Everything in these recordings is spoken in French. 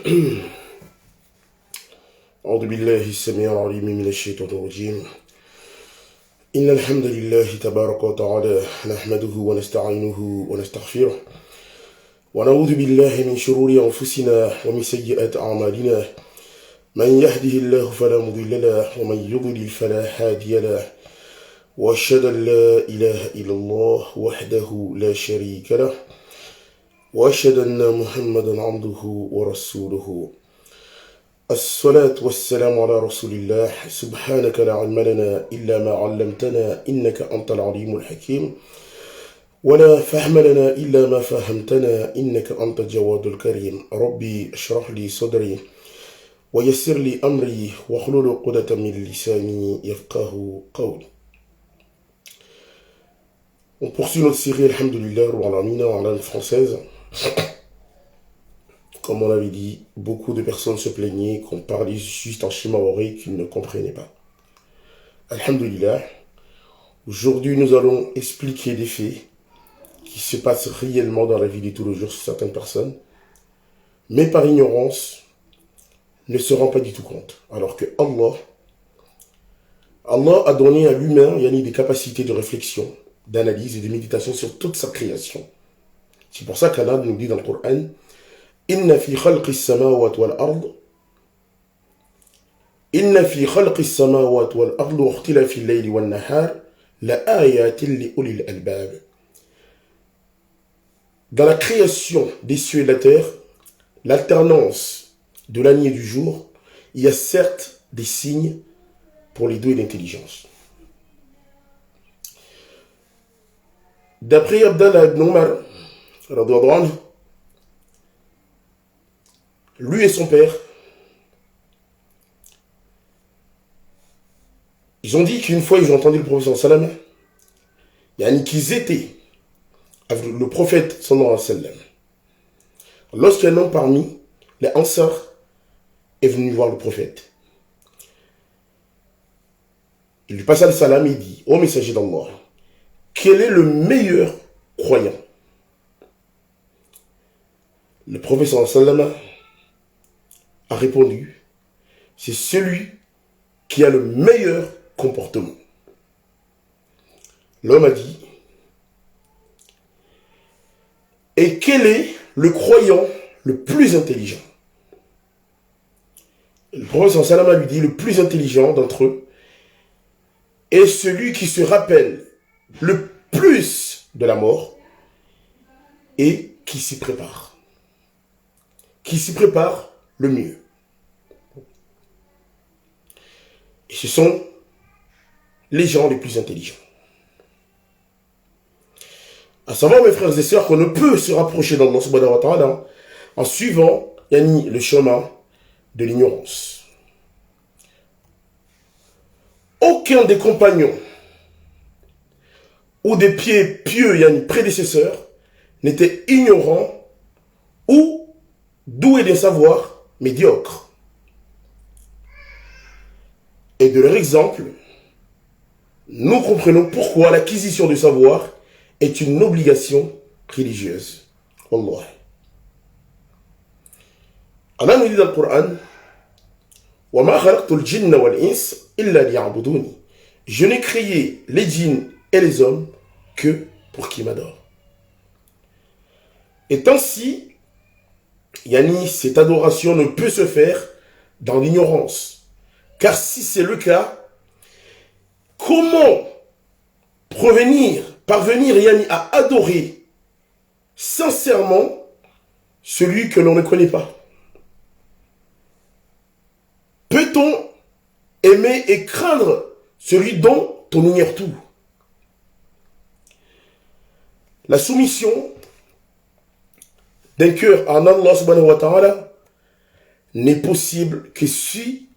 أعوذ بالله السميع العليم من الشيطان الرجيم. إن الحمد لله تبارك وتعالى نحمده ونستعينه ونستغفره ونعوذ بالله من شرور أنفسنا ومن سيئات أعمالنا. من يهده الله فلا مضل له ومن يضلل فلا هادي له وأشهد أن لا إله إلا الله وحده لا شريك له وأشهد أن محمدا عبده ورسوله. الصلاة والسلام على رسول الله. سبحانك لا علم لنا إلا ما علمتنا إنك أنت العليم الحكيم ولا فهم لنا إلا ما فهمتنا إنك أنت الجواد الكريم. ربي اشرح لي صدري ويسر لي أمري واحلل عقدة من لساني يفقه قولي. On poursuit notre série Alhamdulillah en langue française. Comme on l'avait dit, beaucoup de personnes se plaignaient qu'on parlait juste en shimaori qu'ils ne comprenaient pas. Alhamdulillah, aujourd'hui nous allons expliquer des faits qui se passent réellement dans la vie de tous les jours sur certaines personnes, mais par ignorance, ne se rend pas du tout compte. Alors que Allah a donné à l'humain des capacités de réflexion, d'analyse et de méditation sur toute sa création. C'est pour ça qu'Allah nous dit dans le Coran: Inna fi khalqi as-samawati wal ard Inna fi khalqi as-samawati wal ard wa ikhtilafi al-layli wan nahar la ayatin li ulil albab. Dans la création des cieux et de la terre, l'alternance de la nuit et du jour, il y a certes des signes pour les doués d'intelligence. D'après Abdallah ibn Omar, lui et son père, ils ont dit qu'une fois ils ont entendu le prophète sallam, qu'ils étaient avec le prophète sallallahu alayhi wa sallam. Lorsqu'un homme parmi les Ansar est venu voir le prophète, il lui passa le salam et il dit: ô messager d'Allah, quel est le meilleur croyant? Le prophète sallallahu alayhi wa sallam a répondu: c'est celui qui a le meilleur comportement. L'homme a dit: et quel est le croyant le plus intelligent? Le prophète sallallahu alayhi wa sallam lui dit: le plus intelligent d'entre eux est celui qui se rappelle le plus de la mort et qui s'y prépare. Qui s'y prépare le mieux. Et ce sont les gens les plus intelligents. À savoir, mes frères et sœurs, qu'on ne peut se rapprocher d'Allah subhanahu wa ta'ala en suivant le chemin de l'ignorance. Aucun des compagnons ou des pieux prédécesseurs n'était ignorant ou doué d'un savoir médiocre. Et de leur exemple, nous comprenons pourquoi l'acquisition du savoir est une obligation religieuse. Wallah. Allah nous dit dans le Coran: وَمَا خَلَقْتُ الْجِنَّ وَالْإِنسَ إِلَّا لِيَعْبُدُونِ. Je n'ai créé les djinns et les hommes que pour qu'ils m'adorent. Et ainsi, cette adoration ne peut se faire dans l'ignorance. Car si c'est le cas, comment parvenir à adorer sincèrement celui que l'on ne connaît pas? Peut-on aimer et craindre celui dont on ignore tout? La soumission d'un cœur à Allah subhanahu wa ta'ala n'est possible que si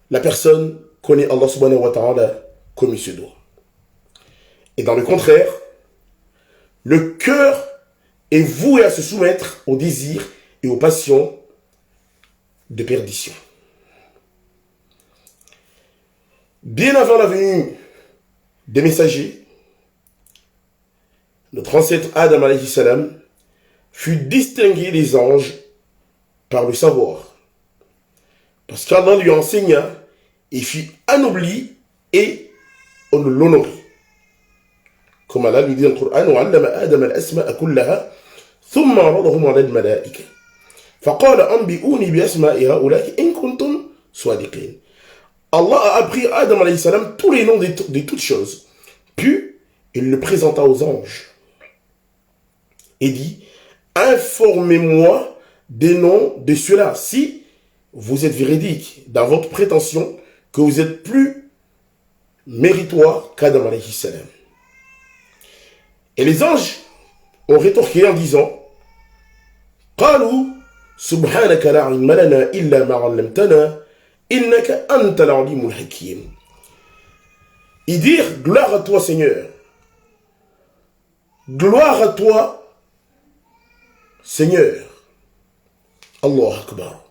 la personne connaît Allah subhanahu wa ta'ala comme il se doit. Et dans le contraire, le cœur est voué à se soumettre aux désirs et aux passions de perdition. Bien avant la venue des messagers, notre ancêtre Adam alayhi salam fut distingué des anges par le savoir. Parce qu'Allah lui enseigna et fut anobli et on l'honorait. Comme Allah lui dit dans le Coran, وَعَلَّمَ آدَمَ الْأَسْمَاءَ كُلَّهَا ثُمَّ عَرَضَهُمْ عَلَى الْمَلَائِكَةِ فَقَالَ أَنْبِئُونِي بِأَسْمَاءِ هَؤُلَاءِ إِنْ كُنْتُمْ صَادِقِينَ. Allah a appris à Adam alayhi salam tous les noms de toutes choses. Puis, il le présenta aux anges. Et dit, informez-moi des noms de ceux-là, si vous êtes véridique dans votre prétention que vous êtes plus méritoire qu'Adam alayhi salam. Et les anges ont rétorqué en disant, قالوا سبحانك لا علم لنا إلا ما علمتنا إنك أنت العليم الحكيم. Ils dirent, gloire à toi Seigneur, gloire à toi Seigneur, Allah Akbar.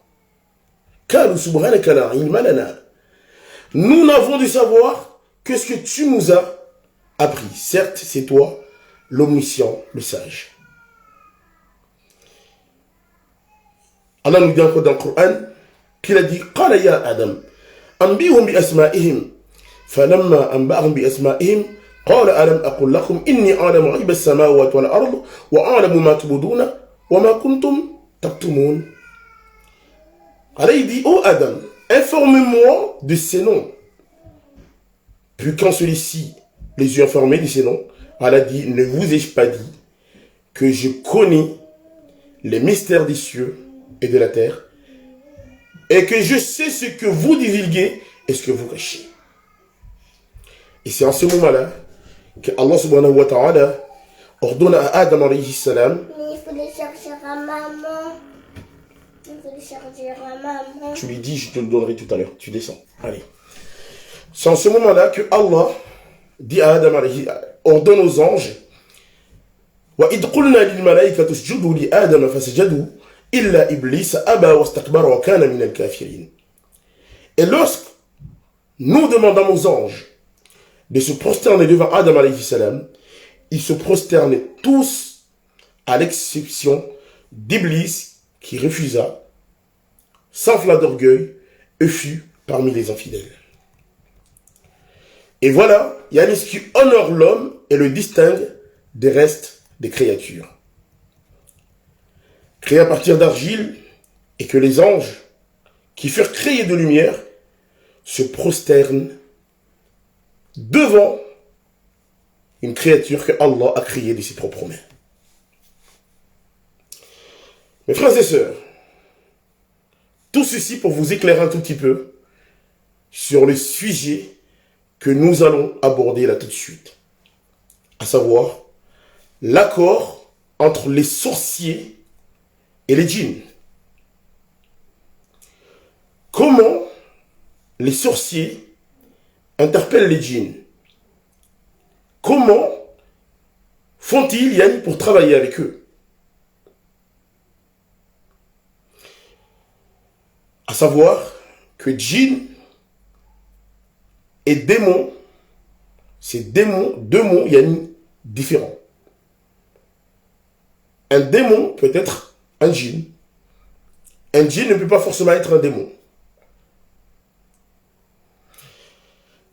قالوا سبحانك لا علم لنا. Nous n'avons de savoir que ce que tu nous as appris. Certes, c'est toi l'omniscient, le sage. Allah nous dit encore dans le Coran qu'il a dit قال يا آدم أنبئهم بأسمائهم فلما أنبأهم بأسمائهم قال ألم أقل لكم إني أعلم غيب السماوات والأرض وأعلم ما تبدون وما كنتم تكتمون. Allah il dit ô Adam, informez-moi de ces noms. Puis quand celui-ci les eut informés de ces noms, Allah dit, ne vous ai-je pas dit que je connais les mystères des cieux et de la terre, et que je sais ce que vous divulguez et ce que vous cachez. Et c'est en ce moment-là que Allah subhanahu wa ta'ala ordonne à Adam alayhi salam. Mais il faut les chercher à maman. Il faut les chercher à maman. Tu lui dis, je te le donnerai tout à l'heure. Tu descends. Allez. C'est en ce moment-là que Allah dit à Adam alayhi, ordonne aux anges. وَإِذْ قُلْنَا لِلْمَلَائِكَةِ اسْجُدُوا لِآدَمَ فَسَجَدُوا إِلَّا إِبْلِيسَ أَبَى وَاسْتَكْبَرَ وَكَانَ مِنَ الْكَافِرِينَ. Et lorsque nous demandons aux anges de se prosterner devant Adam alayhi salam, ils se prosternaient tous à l'exception d'Iblis qui refusa, s'enfla d'orgueil et fut parmi les infidèles. Et voilà, il y a ce qui honore l'homme et le distingue des restes des créatures. Créés à partir d'argile, et que les anges, qui furent créés de lumière, se prosternent devant une créature que Allah a créée de ses propres mains. Mes frères et sœurs, tout ceci pour vous éclairer un tout petit peu sur le sujet que nous allons aborder là tout de suite, à savoir l'accord entre les sorciers et les djinns. Comment les sorciers interpellent les djinns? Comment font-ils, Yann, pour travailler avec eux? À savoir que djinn et démon, c'est démon, deux mots, Yann, différents. Un démon peut être un djinn. Un djinn ne peut pas forcément être un démon.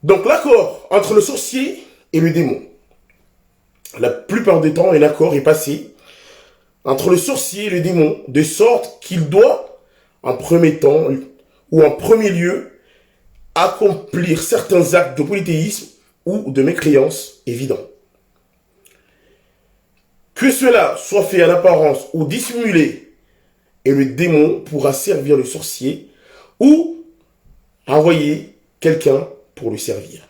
Donc l'accord entre le sorcier et le démon, la plupart du temps, un accord est passé entre le sorcier et le démon, de sorte qu'il doit, en premier temps, ou en premier lieu, accomplir certains actes de polythéisme ou de mécréance évidents. Que cela soit fait en apparence ou dissimulé, et le démon pourra servir le sorcier ou envoyer quelqu'un pour le servir.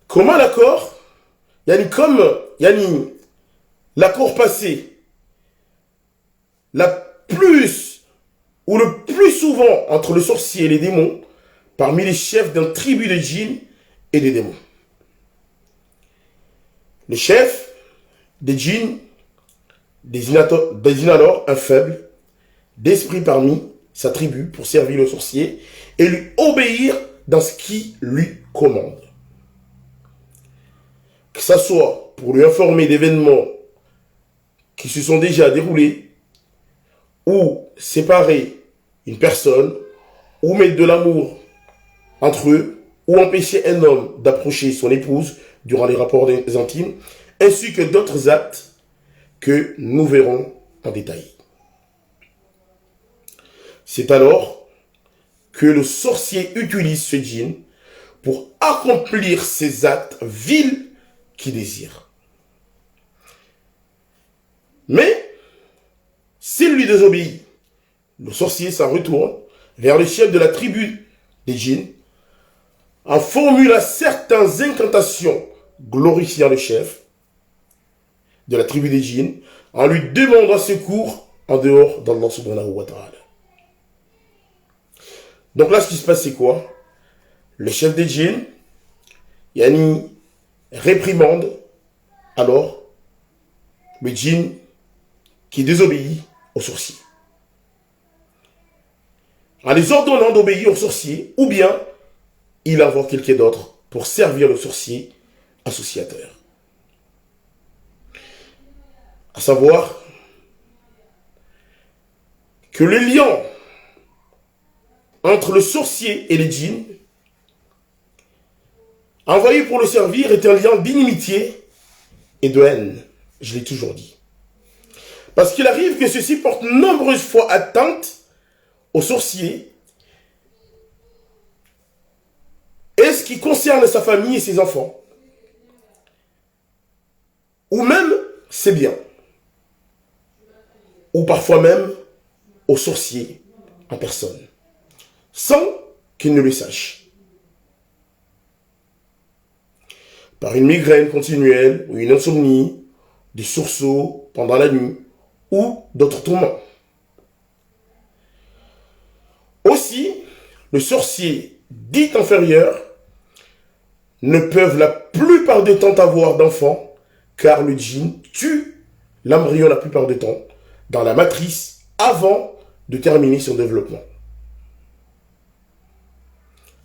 Comment l'accord? Comme l'accord passé, la plus ou le plus souvent entre le sorcier et les démons, parmi les chefs d'un tribu de djinns et des démons. Le chef des djinns désigne alors un faible d'esprit parmi sa tribu pour servir le sorcier et lui obéir dans ce qu'il lui commande. Que ça soit pour lui informer d'événements qui se sont déjà déroulés, ou séparer une personne, ou mettre de l'amour entre eux, ou empêcher un homme d'approcher son épouse durant les rapports intimes, ainsi que d'autres actes que nous verrons en détail. C'est alors que le sorcier utilise ce djinn pour accomplir ces actes vils qu'il désire. Mais, s'il lui désobéit, le sorcier s'en retourne vers le chef de la tribu des djinns en formulant certaines incantations glorifiant le chef de la tribu des djinns en lui demandant secours en dehors d'Allah subhanahu wa ta'ala. Donc là, ce qui se passe, c'est quoi? Le chef des djinns, yani, réprimande alors le djinn qui désobéit au sorcier, en les ordonnant d'obéir au sorcier, ou bien il envoie quelqu'un d'autre pour servir le sorcier associateur. À savoir que le lien entre le sorcier et les djinns, envoyé pour le servir, est un lien d'inimitié et de haine. Je l'ai toujours dit. Parce qu'il arrive que ceci porte nombreuses fois atteinte au sorcier et ce qui concerne sa famille et ses enfants, ou même ses biens, ou parfois même au sorcier en personne, sans qu'il ne le sache. Par une migraine continuelle ou une insomnie, des sursauts pendant la nuit ou d'autres tourments. Aussi, le sorcier dit inférieur ne peuvent la plupart du temps avoir d'enfants, car le djinn tue l'embryon la plupart du temps dans la matrice avant de terminer son développement.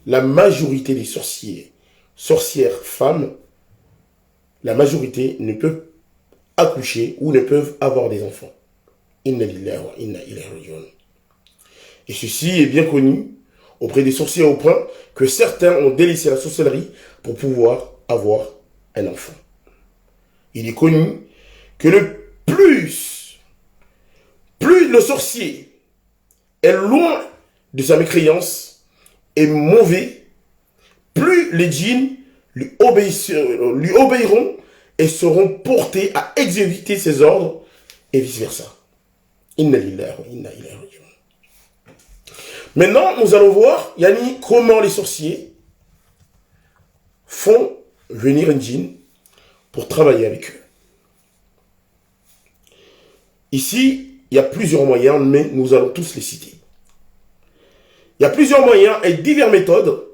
La majorité des sorcières femmes, la majorité ne peuvent accoucher ou ne peuvent avoir des enfants. Inna lillahi wa inna ilayhi raji'un. Et ceci est bien connu auprès des sorciers au point que certains ont délaissé la sorcellerie pour pouvoir avoir un enfant. Il est connu que le plus le sorcier est loin de sa mécréance et mauvais, plus les djinns lui obéiront et seront portés à exécuter ses ordres et vice-versa. Inna lillahi wa inna ilayhi raji'un. Maintenant, nous allons voir, yani, comment les sorciers font venir un djinn pour travailler avec eux. Ici, il y a plusieurs moyens, mais nous allons tous les citer. Il y a plusieurs moyens et diverses méthodes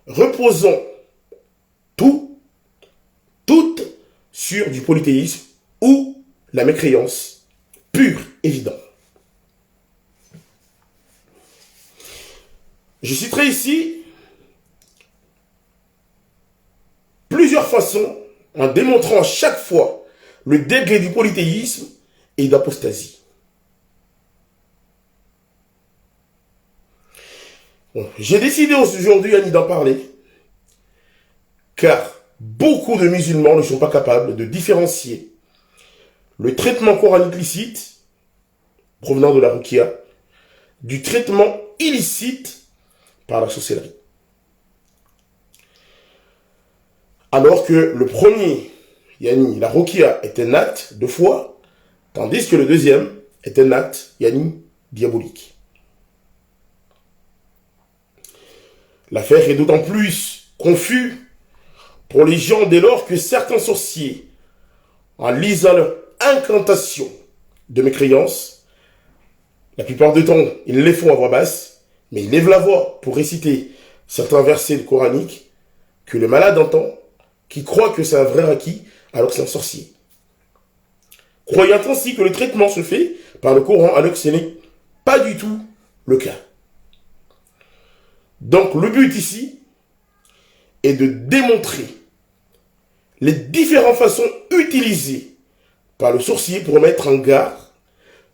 reposant toutes sur du polythéisme ou la mécréance pure, évidente. Je citerai ici plusieurs façons en démontrant chaque fois le degré du polythéisme et d'apostasie. Bon, j'ai décidé aujourd'hui d'en parler, car beaucoup de musulmans ne sont pas capables de différencier le traitement coranique licite, provenant de la ruqya, du traitement illicite par la sorcellerie. Alors que le premier, yani la ruqya, est un acte de foi, tandis que le deuxième est un acte, yani diabolique. L'affaire est d'autant plus confuse pour les gens dès lors que certains sorciers, en lisant leur incantation de mécréance, la plupart du temps, ils les font à voix basse, mais ils lèvent la voix pour réciter certains versets coraniques que le malade entend, qui croit que c'est un vrai raki, alors que c'est un sorcier. Croyant ainsi que le traitement se fait par le Coran, alors que ce n'est pas du tout le cas. Donc le but ici est de démontrer les différentes façons utilisées par le sorcier pour mettre en garde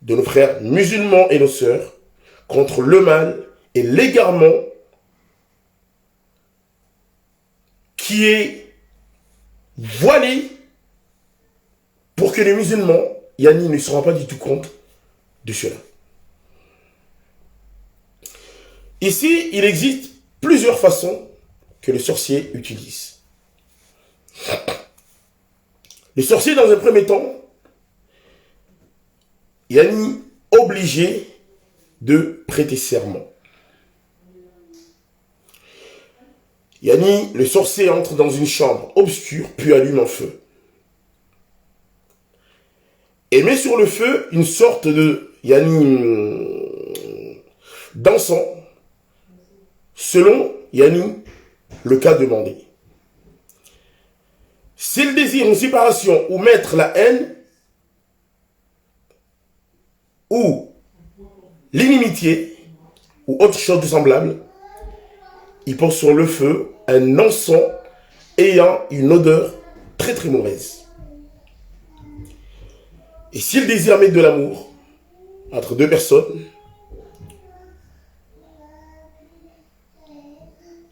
de nos frères musulmans et nos sœurs contre le mal et l'égarement qui est voilé pour que les musulmans, Yani, ne se rendent pas du tout compte de cela. Ici, il existe plusieurs façons que le sorcier utilise. Le sorcier, dans un premier temps, Yani obligé de prêter serment. Yani, le sorcier entre dans une chambre obscure, puis allume un feu. Et met sur le feu une sorte de d'encens, selon le cas demandé. S'il désire une séparation ou mettre la haine ou l'inimitié ou autre chose de semblable, il pose sur le feu un encens ayant une odeur très très mauvaise. Et s'il désire mettre de l'amour entre deux personnes,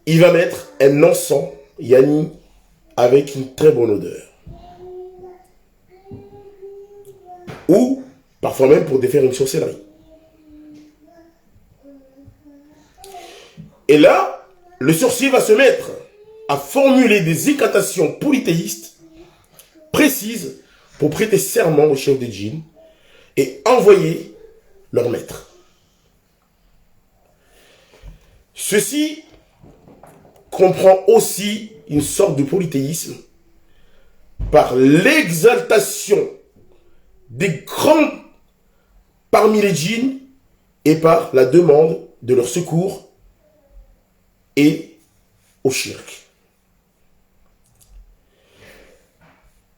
il va mettre un encens, avec une très bonne odeur. Ou, parfois même pour défaire une sorcellerie. Et là, le sorcier va se mettre à formuler des incantations polythéistes précises pour prêter serment au chef de djinn et envoyer leur maître. Ceci comprend aussi une sorte de polythéisme par l'exaltation des grands parmi les djinns et par la demande de leur secours et au shirk.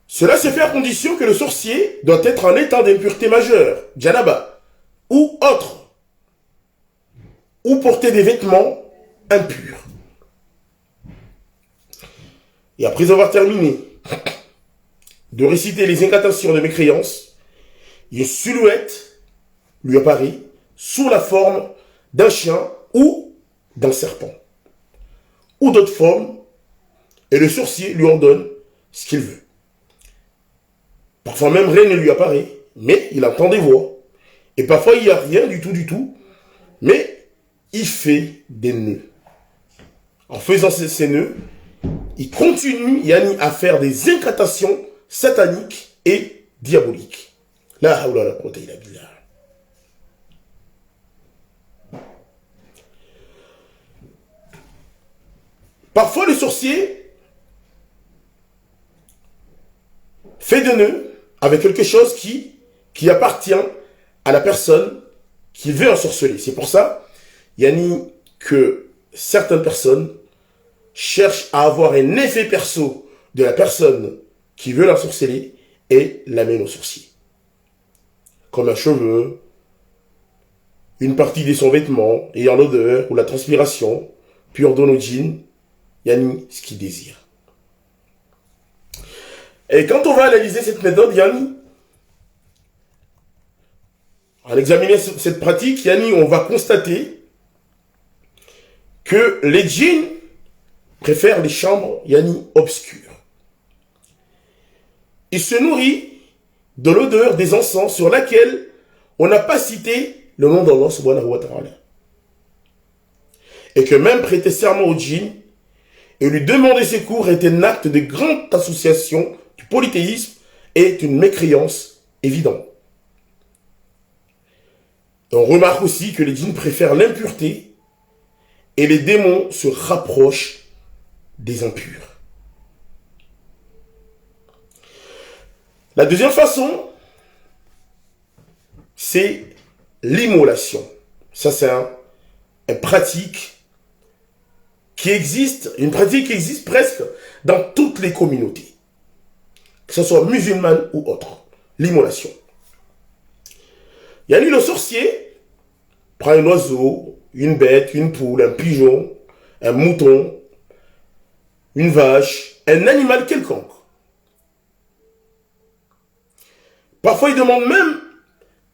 Cela se fait à condition que le sorcier doit être en état d'impureté majeure, djanaba, ou autre, ou porter des vêtements impurs. Et après avoir terminé de réciter les incantations de mécréance, une silhouette lui apparaît sous la forme d'un chien ou d'un serpent, ou d'autres formes, et le sorcier lui ordonne ce qu'il veut. Parfois même rien ne lui apparaît, mais il entend des voix. Et parfois il n'y a rien du tout, mais il fait des nœuds. En faisant ces nœuds, il continue à faire des incantations sataniques et diaboliques. La hawla la quwwata illa billah. Parfois le sorcier fait des nœuds avec quelque chose qui appartient à la personne qui veut ensorceler. C'est pour ça, que certaines personnes cherchent à avoir un effet perso de la personne qui veut l'ensorceler et l'amène au sorcier. Comme un cheveu, une partie de son vêtement ayant l'odeur ou la transpiration, puis ordonne au djinn, ce qu'il désire. Et quand on va analyser cette méthode, en examinant cette pratique, on va constater que les djinns préfèrent les chambres obscures. Il se nourrit de l'odeur des encens sur laquelle on n'a pas cité le nom d'Allah subhanahu wa ta'ala. Et que même prêter serment au djinn et lui demander secours est un acte de grande association du polythéisme et une mécréance évidente. Et on remarque aussi que les djinns préfèrent l'impureté et les démons se rapprochent des impurs. La deuxième façon, c'est l'immolation. Ça, c'est une pratique qui existe, presque dans toutes les communautés, que ce soit musulmane ou autre. L'immolation. Le sorcier prend un oiseau, une bête, une poule, un pigeon, un mouton, une vache, un animal quelconque, Parfois, il demande même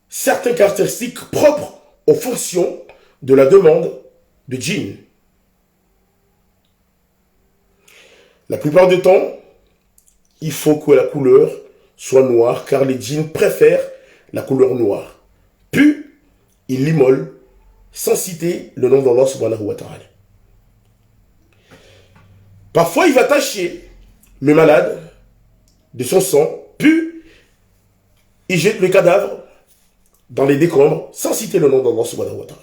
certaines caractéristiques propres aux fonctions de la demande de djinn. La plupart du temps, il faut que la couleur soit noire, car les djinns préfèrent la couleur noire. Puis, il l'immole sans citer le nom d'Allah subhanahu wa ta'ala. Parfois, il va tacher le malade de son sang, puis il jette le cadavre dans les décombres sans citer le nom d'Allah subhanahu wa ta'ala.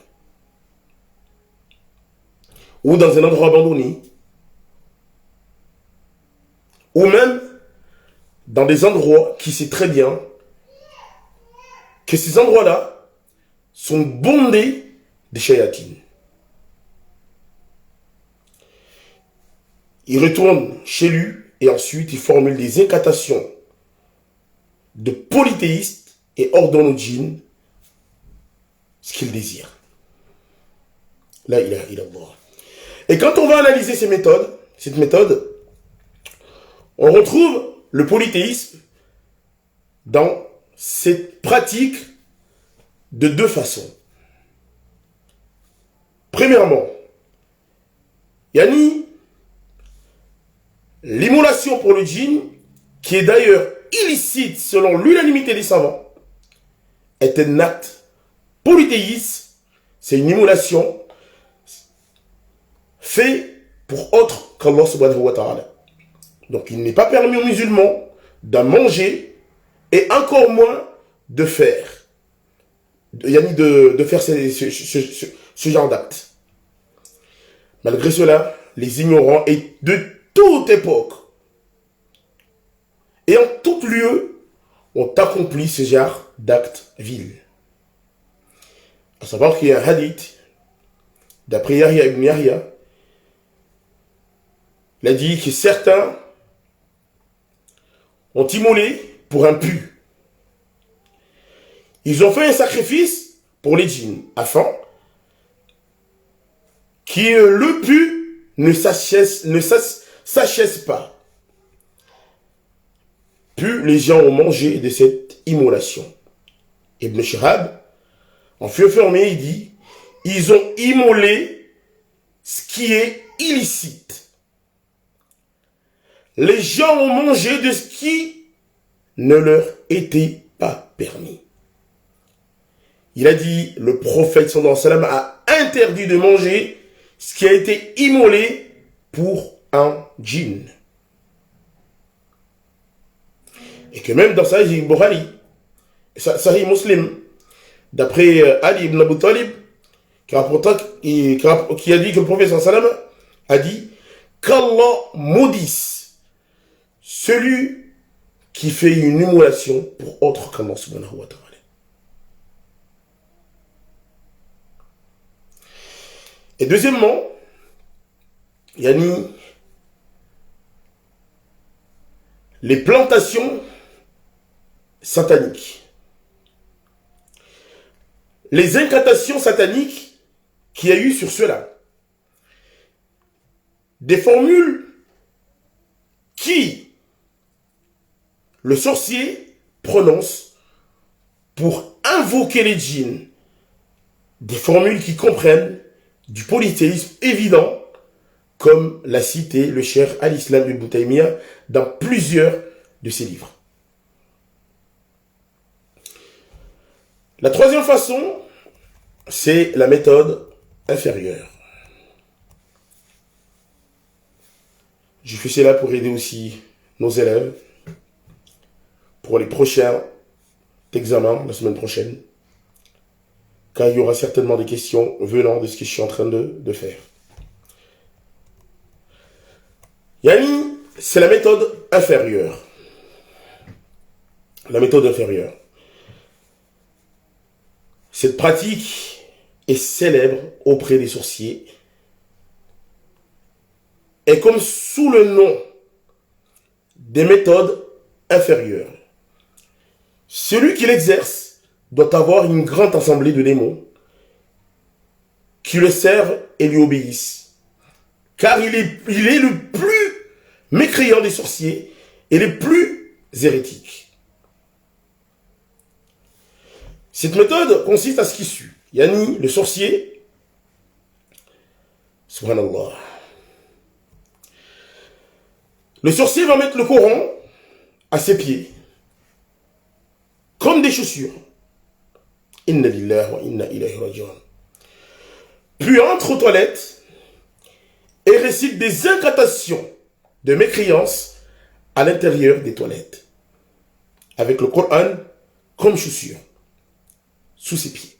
Ou dans un endroit abandonné, ou même dans des endroits qui sait très bien que ces endroits-là sont bondés de shayatines. Il retourne chez lui et ensuite il formule des incantations de polythéistes et ordonne aux djinns ce qu'il désire. La ilaha illallah. Et quand on va analyser cette méthode, on retrouve le polythéisme dans cette pratique de deux façons. Premièrement, yani l'immolation pour le djinn, qui est d'ailleurs illicite selon l'unanimité des savants, est un acte polythéiste. C'est une immolation faite pour autre qu'Allah subhanahu wa ta'ala. Donc il n'est pas permis aux musulmans d'en manger et encore moins de faire. De faire ce genre d'acte. Malgré cela, les ignorants et de toute époque et en tout lieu ont accompli ce genre d'actes vils. À savoir qu'il y a un hadith d'après Yahya ibn Yahya. Il a dit que certains ont immolé pour un pu. Ils ont fait un sacrifice pour les djinns, afin que le pu ne s'achèse pas. Puis les gens ont mangé de cette immolation. Ibn Shihab, en fut fermé, il dit, ils ont immolé ce qui est illicite. Les gens ont mangé de ce qui ne leur était pas permis. Il a dit, le prophète sallallahu alayhi wa sallam a interdit de manger ce qui a été immolé pour un djinn. Et que même dans Sahih Bukhari, Sahih Muslim, d'après Ali ibn Abu Talib, qui a dit que le prophète sallallahu alayhi wa sallam a dit qu'Allah maudisse celui qui fait une immolation pour autre qu'Allah subhanahu wa ta'ala. Et deuxièmement, yani, les plantations sataniques. Les incantations sataniques qu'il y a eu sur cela. Des formules qui le sorcier prononce pour invoquer les djinns. Des formules qui comprennent du polythéisme évident, comme l'a cité le cheikh al-Islam ibn Taymiyyah dans plusieurs de ses livres. La troisième façon, c'est la méthode inférieure. Je fais cela pour aider aussi nos élèves pour les prochains examens la semaine prochaine, car il y aura certainement des questions venant de ce que je suis en train de faire. Yani, c'est la méthode inférieure. La méthode inférieure. Cette pratique est célèbre auprès des sorciers. Et comme sous le nom des méthodes inférieures, celui qui l'exerce doit avoir une grande assemblée de démons qui le servent et lui obéissent. Car il est le plus mécréant des sorciers et le plus hérétique. Cette méthode consiste à ce qui suit. Yani, le sorcier, subhanallah, le sorcier va mettre le Coran à ses pieds, comme des chaussures. Inna lillahi wa inna ilayhi raji'un. Puis entre aux toilettes et récite des incantations de mécréance à l'intérieur des toilettes, avec le Coran comme chaussure, sous ses pieds.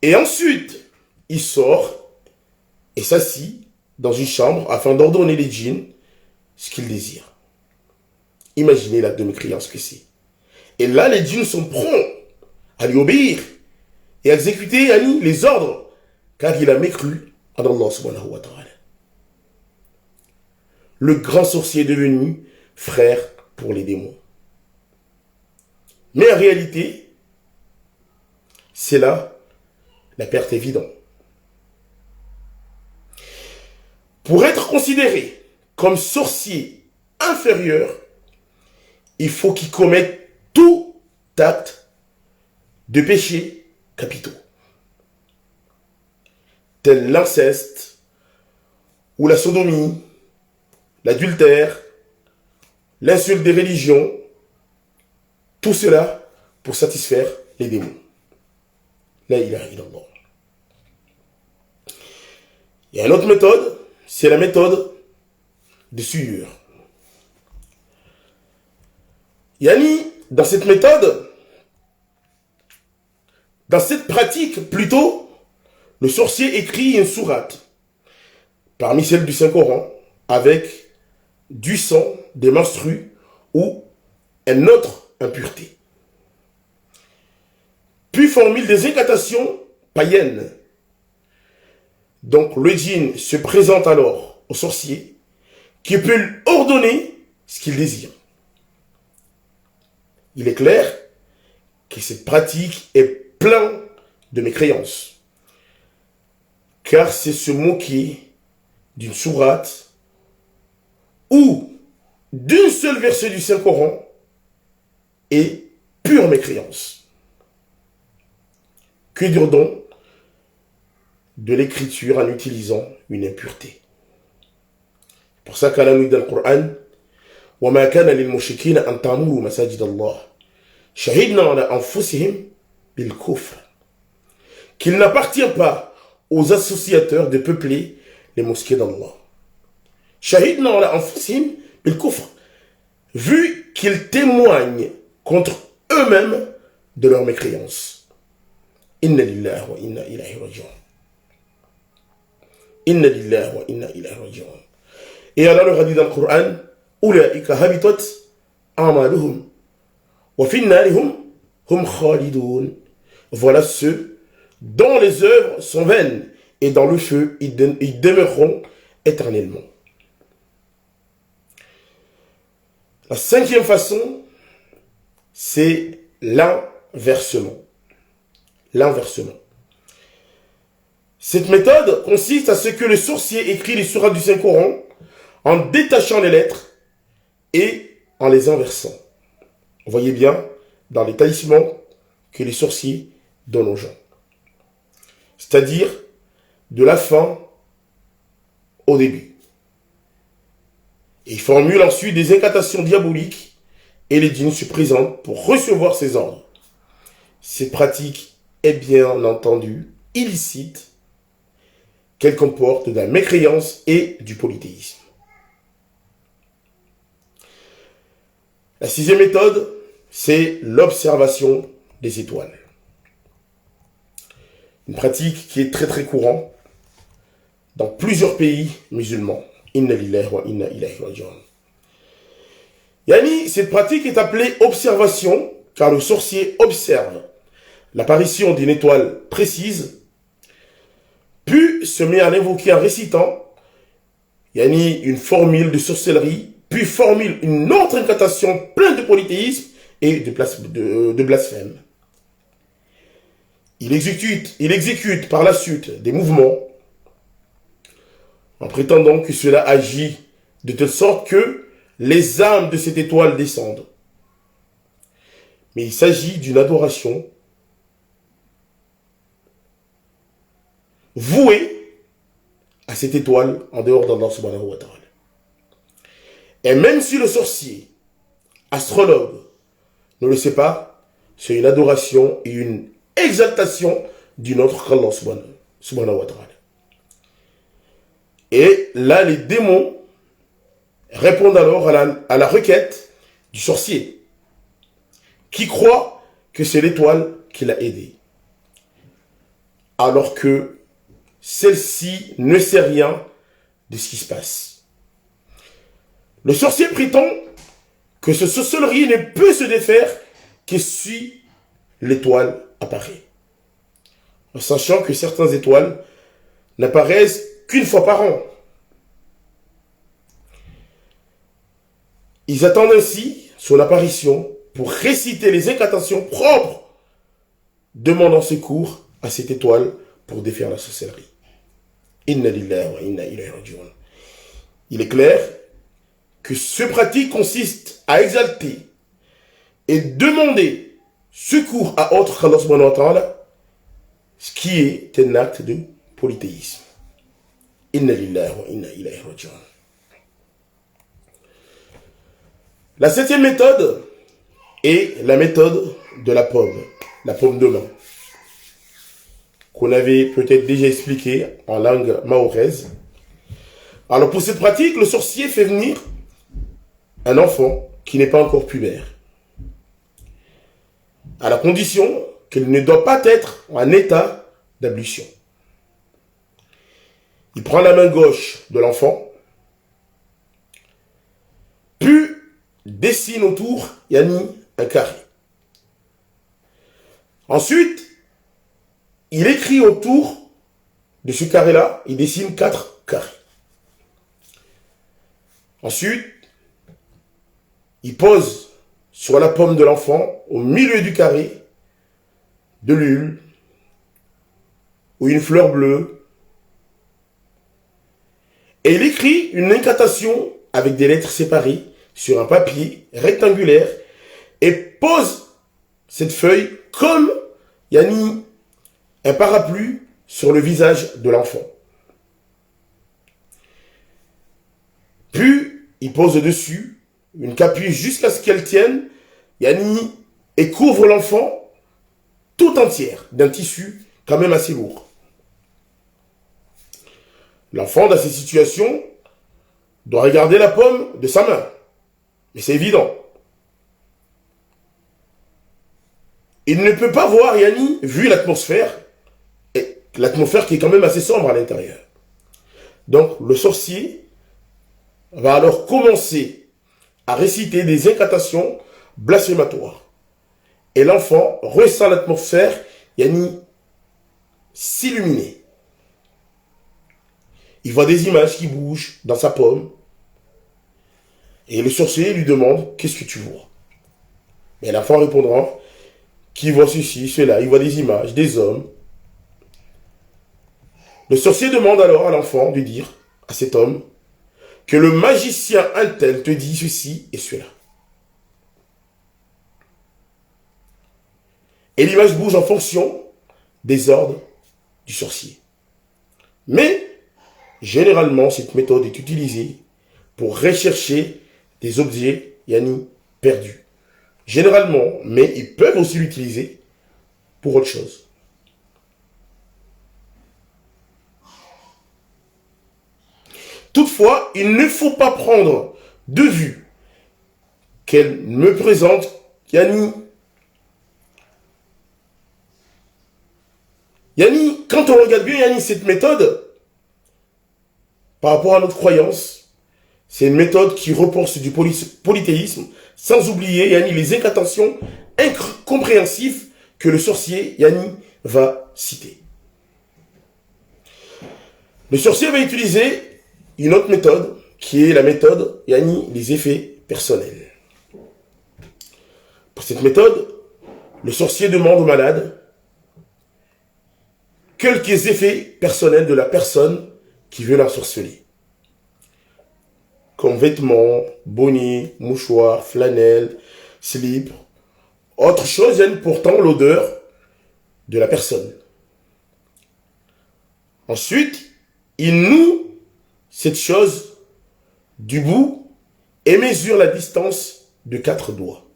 Et ensuite, il sort et s'assit dans une chambre afin d'ordonner les djinns ce qu'ils désirent. Imaginez l'acte de mécréance que c'est. Et là, les djinns sont prompts à lui obéir et à exécuter les ordres, car il a mécru en Allah subhanahu wa ta'ala. Le grand sorcier est devenu frère pour les démons. Mais en réalité, c'est là la perte évidente. Pour être considéré comme sorcier inférieur, il faut qu'il commette tout acte de péché capitaux, tel l'inceste ou la sodomie, l'adultère, l'insulte des religions, tout cela pour satisfaire les démons. La ilaha illallah. Il y a une autre méthode, c'est la méthode de souillure. Yani, dans cette méthode, dans cette pratique plutôt, le sorcier écrit une sourate, parmi celles du Saint-Coran, avec du sang, des menstrues ou une autre impureté. Puis formule des incantations païennes. Donc le djinn se présente alors au sorcier qui peut lui ordonner ce qu'il désire. Il est clair que cette pratique est pleine de mécréances, car c'est se moquer d'une sourate ou d'une seule verset du Saint-Coran et pure mécréance. Que dire donc de l'écriture en utilisant une impureté? Pour ça qu'Allah nous dit dans le Coran, وَمَا كَانَ لِلْمُشْرِكِينَ أَن تَعْمُرُوا مَسَاجِدَ اللَّهِ شَهِدْنَا عَلَى أَنفُسِهِمْ بِالْكُفْرِ. Qu'il n'appartient pas aux associateurs de peupler les mosquées d'Allah. شَهِدْنَا عَلَى أَنفُسِهِمْ بِالْكُفْرِ. Vu qu'ils témoignent contre eux-mêmes de leur mécréance. Inna lillahi wa inna ilayhi raji'un. Inna lillahi wa inna ilayhi raji'un. Et Allah leur a dit dans le Coran, Ulaika habitat a'maluhum wa fi an-narihum hum khalidun. Voilà ceux dont les œuvres sont vaines et dans le feu ils demeureront éternellement. La cinquième façon, c'est l'inversement. L'inversement. Cette méthode consiste à ce que le sorcier écrit les sourates du Saint-Coran en détachant les lettres et en les inversant. Vous voyez bien dans les talismans que les sorciers donnent aux gens. C'est-à-dire de la fin au début. Et il formule ensuite des incantations diaboliques et les djinns se présentent pour recevoir ces ordres. Cette pratique est bien entendu illicite, qu'elle comporte de la mécréance et du polythéisme. La sixième méthode, c'est l'observation des étoiles. Une pratique qui est très très courante dans plusieurs pays musulmans. Inna lillahi wa inna ilayhi raji'un. Yani, cette pratique est appelée observation, car le sorcier observe l'apparition d'une étoile précise, puis se met à l'invoquer en récitant, yani une formule de sorcellerie, puis formule une autre incantation pleine de polythéisme et de blasphème. Il exécute par la suite des mouvements en prétendant que cela agit de telle sorte que les âmes de cette étoile descendent. mais il s'agit d'une adoration vouée à cette étoile en dehors d'Allah subhanahu wa ta'ala. Et même si le sorcier, astrologue, ne le sait pas, c'est une adoration et une exaltation d'une autre qu'Allah subhanahu wa ta'ala. Et là, les démons répondent alors à la requête du sorcier, qui croit que c'est l'étoile qui l'a aidé, alors que celle-ci ne sait rien de ce qui se passe. Le sorcier prétend que ce sorcellerie ne peut se défaire que si l'étoile apparaît, en sachant que certaines étoiles n'apparaissent qu'une fois par an. Ils attendent ainsi son apparition pour réciter les incantations propres, demandant secours à cette étoile pour défaire la sorcellerie. Inna lillahi wa inna ilayhi raji'un. Il est clair que ce pratique consiste à exalter et demander secours à autre qu'Allah subhanahu wa ta'ala, ce qui est un acte de polythéisme. Inna lillahi wa inna ilayhi raji'un. La 7e méthode est la méthode de la pomme de main, qu'on avait peut-être déjà expliqué en langue mahoraise. Alors pour cette pratique, le sorcier fait venir un enfant qui n'est pas encore pubère, à la condition qu'il ne doit pas être en état d'ablution. Il prend la main gauche de l'enfant, puis dessine autour, un carré. Ensuite, il écrit autour de ce carré-là, il dessine 4 carrés. Ensuite, il pose sur la paume de l'enfant, au milieu du carré, de l'huile ou une fleur bleue. Et il écrit une incantation avec des lettres séparées sur un papier rectangulaire et pose cette feuille comme un parapluie sur le visage de l'enfant. Puis, il pose dessus une capuche jusqu'à ce qu'elle tienne, et couvre l'enfant tout entière d'un tissu quand même assez lourd. L'enfant, dans ces situations, doit regarder la paume de sa main. Mais c'est évident. Il ne peut pas voir, vu l'atmosphère, et l'atmosphère qui est quand même assez sombre à l'intérieur. Donc, le sorcier va alors commencer à réciter des incantations blasphématoires. Et l'enfant ressent l'atmosphère, s'illuminer. Il voit des images qui bougent dans sa paume. Et le sorcier lui demande, qu'est-ce que tu vois? Et l'enfant répondra, qui voit ceci, cela, il voit des images, des hommes. Le sorcier demande alors à l'enfant de dire à cet homme que le magicien untel te dit ceci et cela. Et l'image bouge en fonction des ordres du sorcier. Mais, généralement, cette méthode est utilisée pour rechercher des objets, perdus. Généralement, mais ils peuvent aussi l'utiliser pour autre chose. Toutefois, il ne faut pas prendre de vue qu'elle me présente, quand on regarde bien, cette méthode, par rapport à notre croyance, c'est une méthode qui repose sur du polythéisme, sans oublier, les incantations incompréhensibles que le sorcier, va citer. Le sorcier va utiliser une autre méthode, qui est la méthode, des effets personnels. Pour cette méthode, le sorcier demande au malade quelques effets personnels de la personne qui veut l'ensorceler, comme vêtements, bonnets, mouchoirs, flanelle, slip, Autre chose, il y a pourtant l'odeur de la personne. Ensuite, il noue cette chose du bout et mesure la distance de 4 doigts.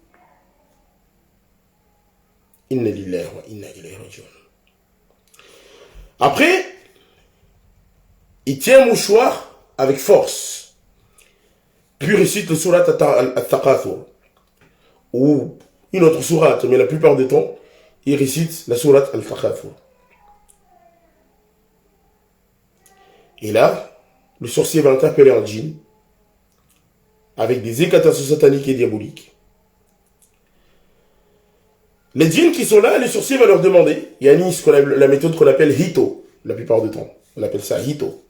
Inna lillahi wa inna ilayhi raji'un. Après, il tient un mouchoir avec force. Puis récite le surat al-Thaqathur. Ou une autre sourate, mais la plupart du temps, il récite la sourate al-Thaqathur. Et là, le sorcier va interpeller un djinn avec des incantations sataniques et diaboliques. Les djinns qui sont là, le sorcier va leur demander, il y a la méthode qu'on appelle Hito, la plupart du temps. On appelle ça Hito.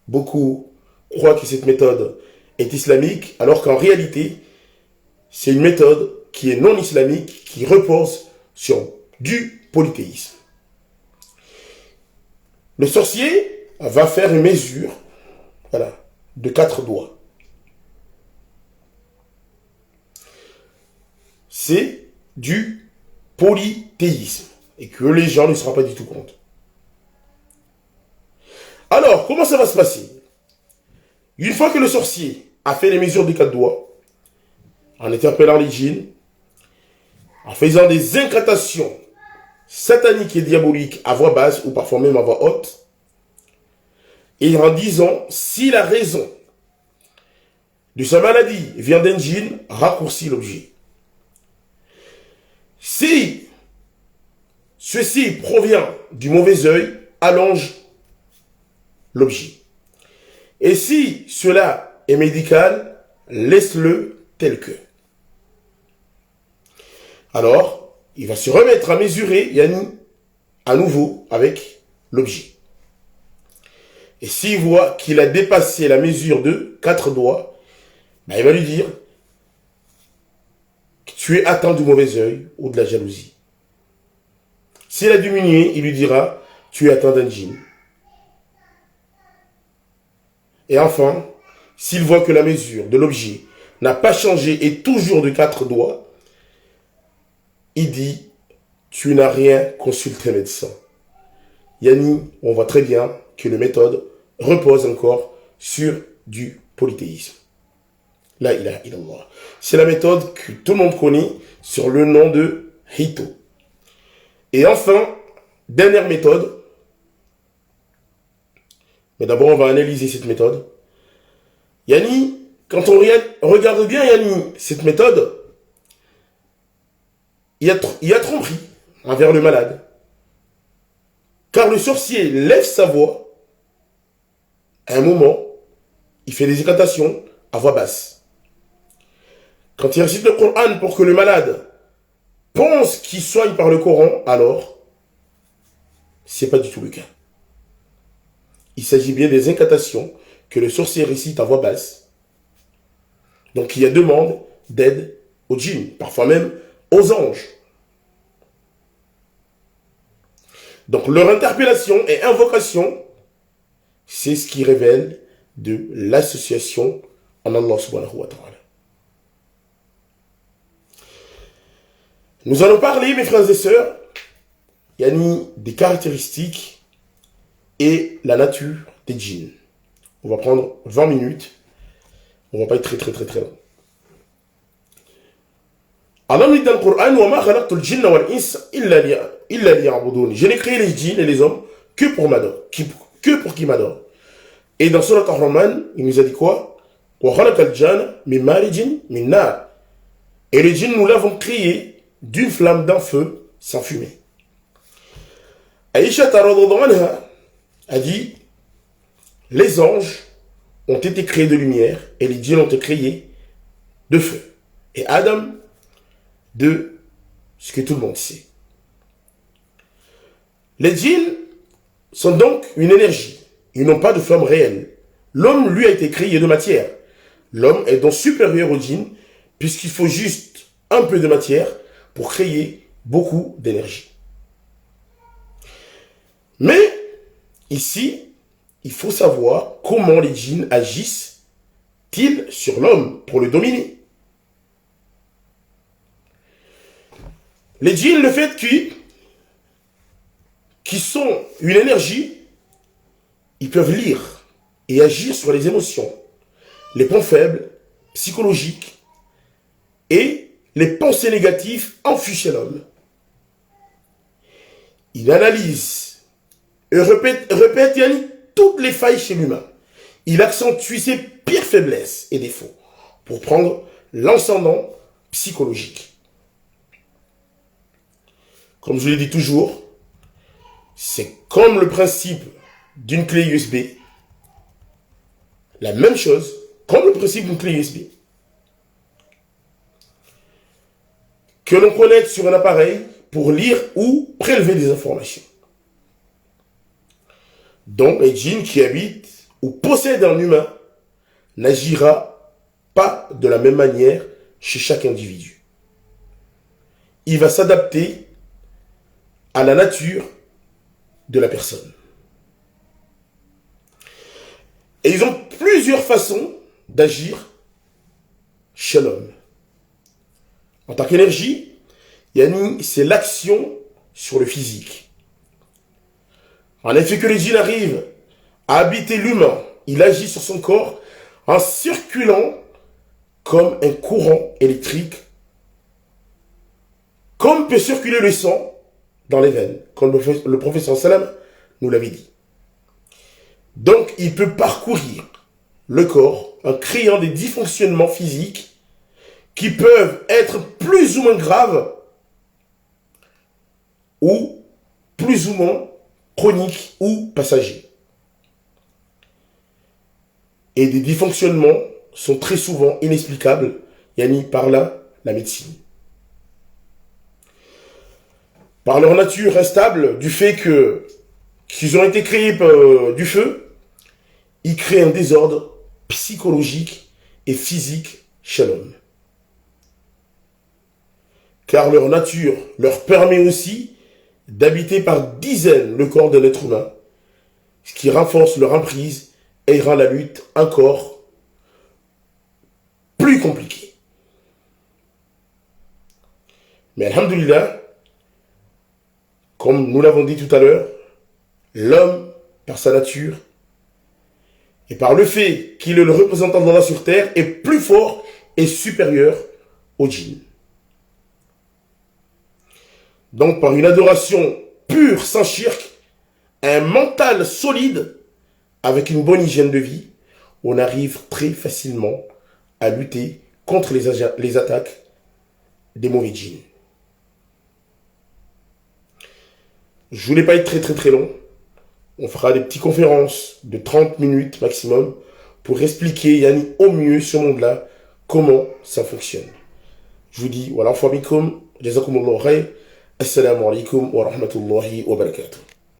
Beaucoup croient que cette méthode est islamique, alors qu'en réalité, c'est une méthode qui est non islamique, qui repose sur du polythéisme. Le sorcier va faire une mesure, voilà, de 4 doigts. C'est du polythéisme, et que les gens ne se rendent pas du tout compte. Alors, comment ça va se passer? Une fois que le sorcier a fait les mesures des 4 doigts, en interpellant les djinns, en faisant des incantations sataniques et diaboliques à voix basse, ou parfois même à voix haute, et en disant, si la raison de sa maladie vient d'un djinn, raccourcit l'objet. Si ceci provient du mauvais œil, allonge l'objet. Et si cela est médical, laisse-le tel que. Alors, il va se remettre à mesurer Yani à nouveau avec l'objet. Et s'il voit qu'il a dépassé la mesure de 4 doigts, ben il va lui dire que tu es atteint du mauvais œil ou de la jalousie. S'il a diminué, il lui dira tu es atteint d'un djinn. Et enfin, s'il voit que la mesure de l'objet n'a pas changé et toujours de 4 doigts, il dit tu n'as rien consulté médecin. Yani, on voit très bien que la méthode repose encore sur du polythéisme. La ilaha illallah. C'est la méthode que tout le monde connaît sur le nom de Hito. Et enfin, dernière méthode. Mais d'abord, on va analyser cette méthode. Yani, quand on regarde bien Yani, cette méthode, il y a tromperie envers le malade. Car le sorcier lève sa voix, à un moment, il fait des incantations à voix basse. Quand il récite le Coran pour que le malade pense qu'il soigne par le Coran, alors, c'est pas du tout le cas. Il s'agit bien des incantations que le sorcier récite à voix basse. Donc il y a demande d'aide aux djinns, parfois même aux anges. Donc leur interpellation et invocation, c'est ce qui révèle de l'association en Allah subhanahu wa ta'ala. Nous allons parler, mes frères et sœurs, yani des caractéristiques et la nature des djinns. On va prendre 20 minutes. On va pas être très long. Allah nous dit dans le Coran, wa ma khalaqtu al-jinna wal-insa illa liya'budun. Je n'ai créé les djinns et les hommes que pour m'adorer, que pour qu'ils m'adorent. Et dans Surat Ar-Rahman, il nous a dit quoi? Wa khalaqa al-janna min marijin min nar. Et les djinns, nous l'avons créé d'une flamme d'un feu sans fumée. Aïcha radhiyallahu anha a dit, les anges ont été créés de lumière et les djinns ont été créés de feu. Et Adam de ce que tout le monde sait. Les djinns sont donc une énergie. Ils n'ont pas de flamme réelle. L'homme, lui, a été créé de matière. L'homme est donc supérieur aux djinns puisqu'il faut juste un peu de matière pour créer beaucoup d'énergie. Mais, ici, il faut savoir comment les djinns agissent-ils sur l'homme pour le dominer. Les djinns, le fait qu'ils sont une énergie, ils peuvent lire et agir sur les émotions, les points faibles, psychologiques et les pensées négatives enfuient chez l'homme. Il analyse et répète toutes les failles chez l'humain. Il accentue ses pires faiblesses et défauts pour prendre l'ascendant psychologique. Comme je l'ai dit toujours, c'est comme le principe d'une clé USB. La même chose, comme le principe d'une clé USB. Que l'on connecte sur un appareil pour lire ou prélever des informations. Donc, un djinn qui habite ou possède un humain n'agira pas de la même manière chez chaque individu. Il va s'adapter à la nature de la personne. Et ils ont plusieurs façons d'agir chez l'homme. En tant qu'énergie, yani, c'est l'action sur le physique. En effet, que les djinns arrivent à habiter l'humain, il agit sur son corps en circulant comme un courant électrique, comme peut circuler le sang dans les veines, comme le professeur Salam nous l'avait dit. Donc, il peut parcourir le corps en créant des dysfonctionnements physiques qui peuvent être plus ou moins graves ou plus ou moins chroniques ou passagers. Et des dysfonctionnements sont très souvent inexplicables, yani par là, la médecine. Par leur nature instable, du fait qu'ils ont été créés du feu, ils créent un désordre psychologique et physique chez l'homme. Car leur nature leur permet aussi d'habiter par dizaines le corps de l'être humain, ce qui renforce leur emprise et rend la lutte encore plus compliquée. Mais alhamdoulilah, comme nous l'avons dit tout à l'heure, l'homme, par sa nature, et par le fait qu'il est le représentant d'Allah sur terre, est plus fort et supérieur au djinn. Donc par une adoration pure, sans shirk, un mental solide, avec une bonne hygiène de vie, on arrive très facilement à lutter contre les attaques des mauvais djinns. Je ne voulais pas être très long. On fera des petites conférences de 30 minutes maximum pour expliquer, yani, au mieux ce monde-là, comment ça fonctionne. Je vous dis, voilà, famikum, jazakumullah khair, assalamu alaikum wa rahmatullahi wa barakatuh.